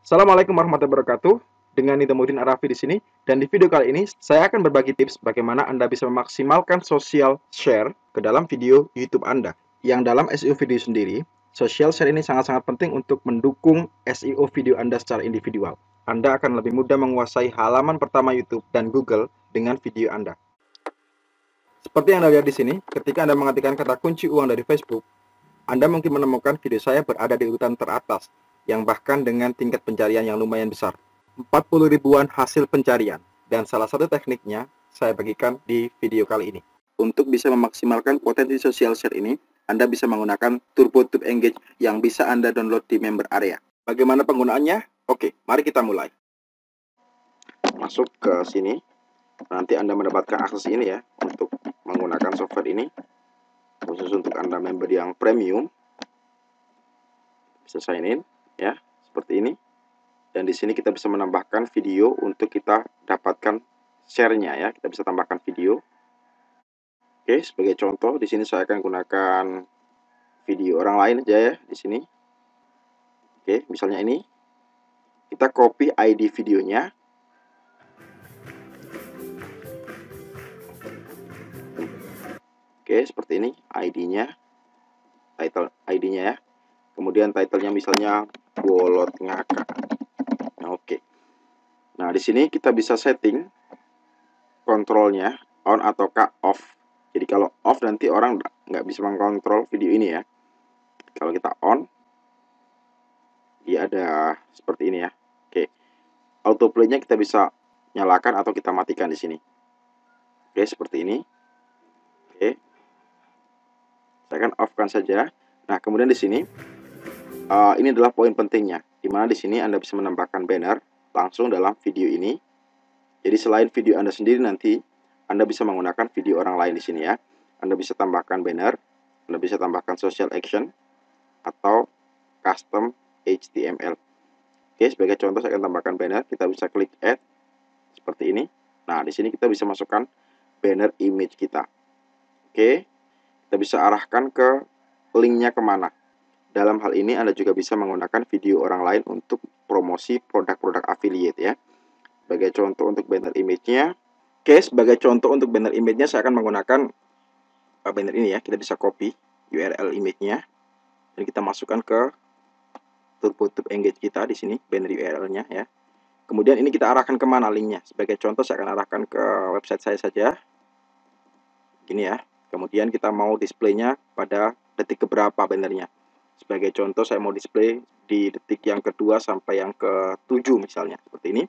Assalamualaikum warahmatullahi wabarakatuh. Dengan Nizamuddin Arafi di sini, dan di video kali ini saya akan berbagi tips bagaimana Anda bisa memaksimalkan social share ke dalam video YouTube Anda. Yang dalam SEO video sendiri, social share ini sangat-sangat penting untuk mendukung SEO video Anda secara individual. Anda akan lebih mudah menguasai halaman pertama YouTube dan Google dengan video Anda. Seperti yang Anda lihat di sini, ketika Anda mengetikkan kata kunci uang dari Facebook, Anda mungkin menemukan video saya berada di urutan teratas, yang bahkan dengan tingkat pencarian yang lumayan besar. 40 ribuan hasil pencarian, dan salah satu tekniknya saya bagikan di video kali ini. Untuk bisa memaksimalkan potensi social share ini, Anda bisa menggunakan TurboTube Engage yang bisa Anda download di member area. Bagaimana penggunaannya? Oke, mari kita mulai. Masuk ke sini, nanti Anda mendapatkan akses ini ya, untuk menggunakan software ini. Khusus untuk Anda member yang premium, bisa sign in ya, seperti ini. Dan di sini kita bisa menambahkan video untuk kita dapatkan share-nya ya. Kita bisa tambahkan video. Oke, sebagai contoh di sini saya akan gunakan video orang lain aja ya di sini. Oke, misalnya ini. Kita copy ID videonya. Oke, seperti ini ID-nya. Title ID-nya ya. Kemudian title-nya misalnya bolot ngakak. Nah, oke. Nah, di sini kita bisa setting kontrolnya on ataukah off. Jadi kalau off nanti orang nggak bisa mengkontrol video ini ya. Kalau kita on, dia ada seperti ini ya. Oke, autoplay-nya kita bisa nyalakan atau kita matikan di sini. Oke, seperti ini. Oke, saya akan off-kan saja. Nah, kemudian di sini ini adalah poin pentingnya, dimana di sini Anda bisa menambahkan banner langsung dalam video ini. Jadi selain video Anda sendiri nanti Anda bisa menggunakan video orang lain di sini ya. Anda bisa tambahkan banner, Anda bisa tambahkan social action atau custom HTML. Oke, sebagai contoh saya akan tambahkan banner. Kita bisa klik add seperti ini. Nah, di sini kita bisa masukkan banner image kita. Oke, kita bisa arahkan ke linknya kemana. Dalam hal ini Anda juga bisa menggunakan video orang lain untuk promosi produk-produk affiliate ya. Sebagai contoh untuk banner image-nya. Oke, sebagai contoh untuk banner image-nya saya akan menggunakan banner ini ya. Kita bisa copy URL image-nya dan kita masukkan ke TurboTube Engage kita di sini, banner URL-nya ya. Kemudian ini kita arahkan kemana linknya. Sebagai contoh saya akan arahkan ke website saya saja. Gini ya. Kemudian kita mau display-nya pada detik keberapa bannernya. Sebagai contoh saya mau display di detik yang kedua sampai yang ke-7 misalnya, seperti ini.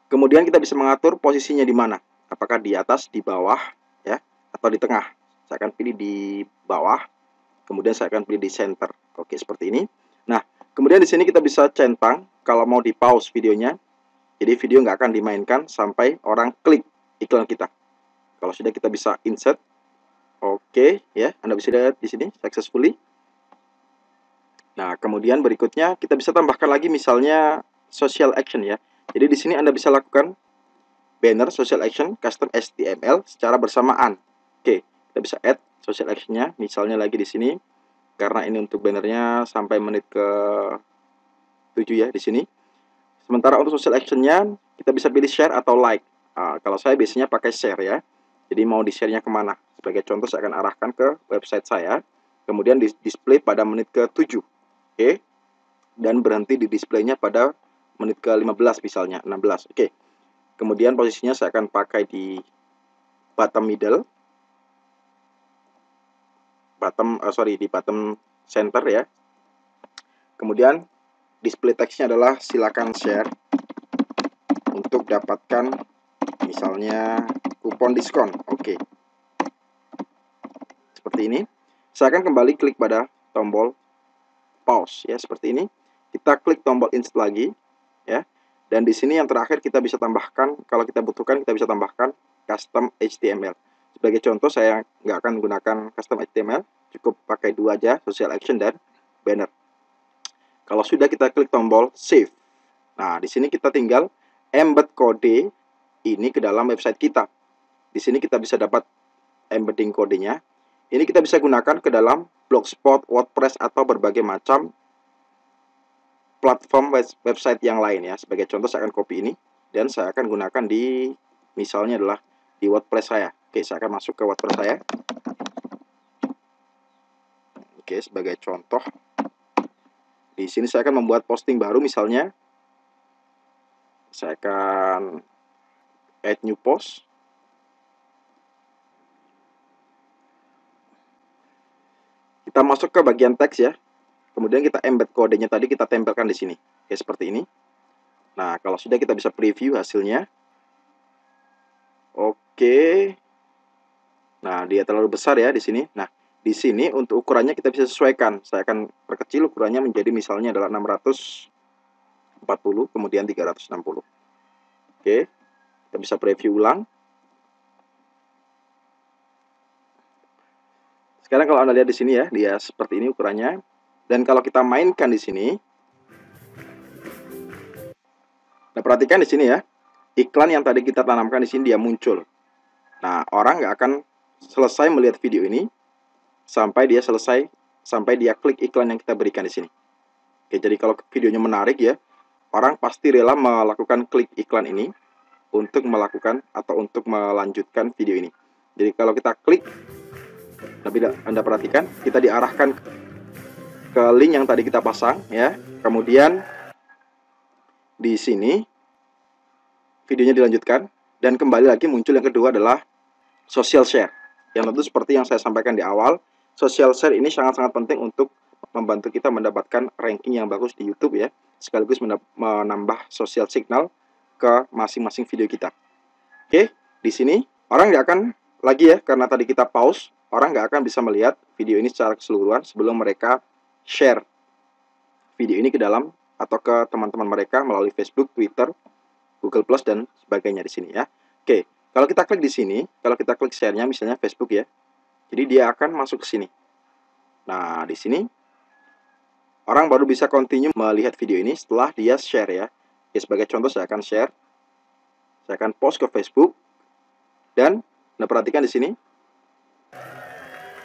Kemudian kita bisa mengatur posisinya di mana. Apakah di atas, di bawah, ya, atau di tengah. Saya akan pilih di bawah. Kemudian saya akan pilih di center. Oke, seperti ini. Nah, kemudian di sini kita bisa centang kalau mau di pause videonya. Jadi video nggak akan dimainkan sampai orang klik iklan kita. Kalau sudah kita bisa insert. Oke, ya, Anda bisa lihat di sini successfully. Nah, kemudian berikutnya kita bisa tambahkan lagi misalnya social action ya. Jadi di sini Anda bisa lakukan banner social action custom HTML secara bersamaan. Oke, kita bisa add social action-nya misalnya lagi di sini karena ini untuk bannernya sampai menit ke 7 ya di sini. Sementara untuk social action-nya kita bisa pilih share atau like. Nah, kalau saya biasanya pakai share ya. Jadi mau di share-nya kemana? Sebagai contoh saya akan arahkan ke website saya. Kemudian di display pada menit ke 7. Oke. Dan berhenti di display-nya pada menit ke 15 misalnya, 16. Oke. Kemudian posisinya saya akan pakai di bottom middle. Di bottom center ya. Kemudian display text-nya adalah silakan share untuk dapatkan misalnya kupon diskon. Oke. Seperti ini. Saya akan kembali klik pada tombol pause ya, seperti ini. Kita klik tombol insert lagi ya. Dan di sini yang terakhir kita bisa tambahkan, kalau kita butuhkan kita bisa tambahkan custom HTML. Sebagai contoh saya nggak akan menggunakan custom HTML, cukup pakai dua aja, social action dan banner. Kalau sudah kita klik tombol save. Nah, di sini kita tinggal embed kode ini ke dalam website kita. Di sini kita bisa dapat embedding kodenya. Ini kita bisa gunakan ke dalam Blogspot, WordPress atau berbagai macam platform website yang lain ya. Sebagai contoh saya akan copy ini dan saya akan gunakan di misalnya adalah di WordPress saya. Oke, saya akan masuk ke WordPress saya. Oke, sebagai contoh di sini saya akan membuat posting baru misalnya. Saya akan add new post. Kita masuk ke bagian teks ya. Kemudian kita embed kodenya tadi kita tempelkan di sini. Oke, seperti ini. Nah, kalau sudah kita bisa preview hasilnya. Oke. Nah, dia terlalu besar ya di sini. Nah, di sini untuk ukurannya kita bisa sesuaikan. Saya akan perkecil ukurannya menjadi misalnya adalah 640, kemudian 360. Oke. Kita bisa preview ulang. Sekarang kalau Anda lihat di sini ya, dia seperti ini ukurannya. Dan kalau kita mainkan di sini, nah perhatikan di sini ya, iklan yang tadi kita tanamkan di sini dia muncul. Nah, orang nggak akan selesai melihat video ini sampai dia selesai, sampai dia klik iklan yang kita berikan di sini. Oke, jadi kalau videonya menarik ya, orang pasti rela melakukan klik iklan ini untuk melakukan atau untuk melanjutkan video ini. Jadi kalau kita klik, tapi Anda perhatikan, kita diarahkan ke link yang tadi kita pasang ya. Kemudian di sini videonya dilanjutkan dan kembali lagi muncul yang kedua adalah social share. Yang tentu seperti yang saya sampaikan di awal, social share ini sangat-sangat penting untuk membantu kita mendapatkan ranking yang bagus di YouTube ya, sekaligus menambah social signal ke masing-masing video kita. Oke, di sini orang nggak akan lagi ya, karena tadi kita pause, orang nggak akan bisa melihat video ini secara keseluruhan sebelum mereka share video ini ke dalam atau ke teman-teman mereka melalui Facebook, Twitter, Google Plus dan sebagainya di sini ya. Oke, kalau kita klik di sini, kalau kita klik share-nya misalnya Facebook ya, jadi dia akan masuk ke sini. Nah, di sini orang baru bisa continue melihat video ini setelah dia share ya. Oke, sebagai contoh saya akan share, saya akan post ke Facebook dan Anda perhatikan di sini,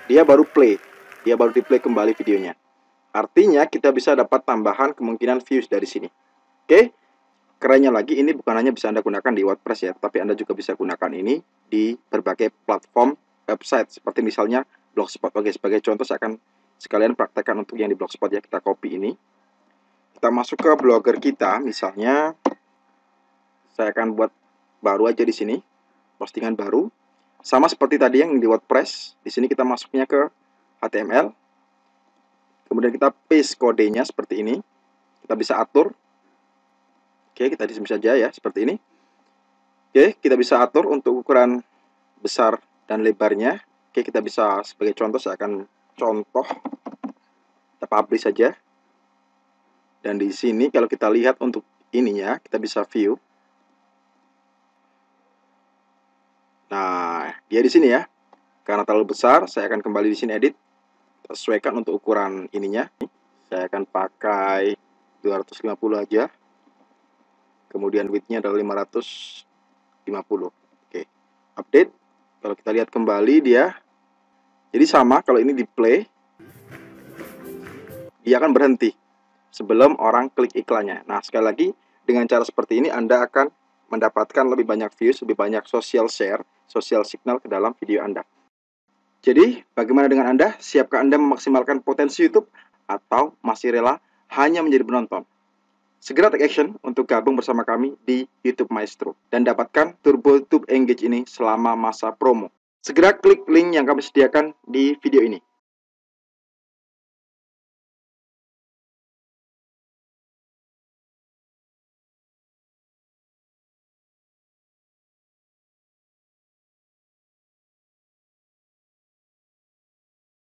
dia baru play, dia baru di play kembali videonya. Artinya kita bisa dapat tambahan kemungkinan views dari sini. Oke, kerennya lagi ini bukan hanya bisa Anda gunakan di WordPress ya, tapi Anda juga bisa gunakan ini di berbagai platform website seperti misalnya Blogspot. Oke, sebagai contoh saya akan sekalian praktekkan untuk yang di Blogspot ya. Kita copy ini, kita masuk ke blogger kita, misalnya saya akan buat baru aja di sini, postingan baru, sama seperti tadi yang di WordPress. Di sini kita masuknya ke HTML. Kemudian kita paste kodenya seperti ini. Kita bisa atur. Oke, kita disini saja ya, seperti ini. Oke, kita bisa atur untuk ukuran besar dan lebarnya. Oke, kita bisa sebagai contoh, saya akan contoh. Kita publish saja. Dan di sini kalau kita lihat untuk ininya, kita bisa view. Nah, dia di sini ya. Karena terlalu besar, saya akan kembali di sini edit. Sesuaikan untuk ukuran ininya. Saya akan pakai 250 aja. Kemudian width-nya adalah 550. Oke. Update. Kalau kita lihat kembali dia. Jadi sama, kalau ini di play, dia akan berhenti sebelum orang klik iklannya. Nah, sekali lagi, dengan cara seperti ini Anda akan mendapatkan lebih banyak views, lebih banyak social share, social signal ke dalam video Anda. Jadi, bagaimana dengan Anda? Siapkah Anda memaksimalkan potensi YouTube atau masih rela hanya menjadi penonton? Segera take action untuk gabung bersama kami di YouTube Maestro dan dapatkan Turbo YouTube Engage ini selama masa promo. Segera klik link yang kami sediakan di video ini.